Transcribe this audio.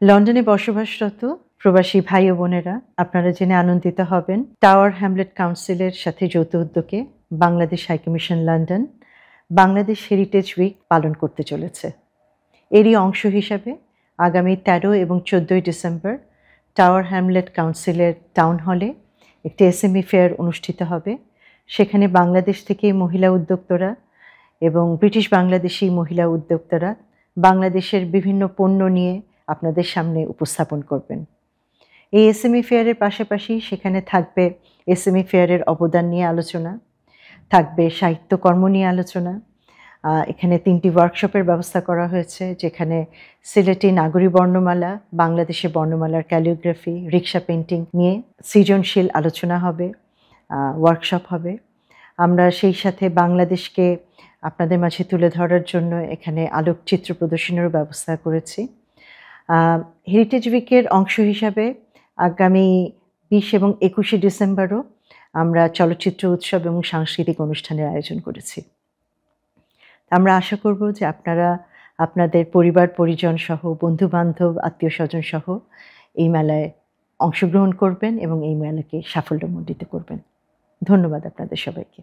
লন্ডনে বসবাসরত প্রবাসী ভাই ও বোনেরা, আপনারা জেনে আনন্দিত হবেন টাওয়ার হ্যামলেট কাউন্সিলের সাথে যৌথ উদ্যোগে Bangladesh high commission London Bangladesh heritage week পালন করতে চলেছে। এরই অংশ হিসাবে আগামী ১৩ এবং ১৪ ডিসেম্বর টাওয়ার হ্যামলেট কাউন্সিলের টাউন হলে একটি এসএমই ফেয়ার অনুষ্ঠিত হবে। সেখানে বাংলাদেশ থেকে মহিলা উদ্যোক্তারা এবং ব্রিটিশ বাংলাদেশি মহিলা উদ্যোক্তারা বাংলাদেশের বিভিন্ন পণ্য নিয়ে আপনাদের সামনে উপস্থাপন করবেন। এই এসএমই ফেয়ারের পাশাপাশি সেখানে থাকবে এসএমই ফেয়ারের অবদান নিয়ে আলোচনা, থাকবে সাহিত্যকর্ম নিয়ে আলোচনা। এখানে ৩টি ওয়ার্কশপের ব্যবস্থা করা হয়েছে, যেখানে সিলেটি নাগরী বর্ণমালা, বাংলাদেশের বর্ণমালার ক্যালিগ্রাফি, রিক্সা পেইন্টিং নিয়ে সৃজনশীল আলোচনা হবে, ওয়ার্কশপ হবে। আমরা সেই সাথে বাংলাদেশকে আপনাদের মাঝে তুলে ধরার জন্য এখানে আলোকচিত্র প্রদর্শনীরও ব্যবস্থা করেছি। হেরিটেজ উইকের অংশ হিসাবে আগামী ২০ এবং ২১শে ডিসেম্বরও আমরা চলচ্চিত্র উৎসব এবং সাংস্কৃতিক অনুষ্ঠানের আয়োজন করেছি। আমরা আশা করব যে আপনারা আপনাদের পরিবার পরিজন সহ, বন্ধু-বান্ধব, আত্মীয়স্বজন সহ এই মেলায় অংশগ্রহণ করবেন এবং এই মেলাকে সাফল্যমণ্ডিত করবেন। ধন্যবাদ আপনাদের সবাইকে।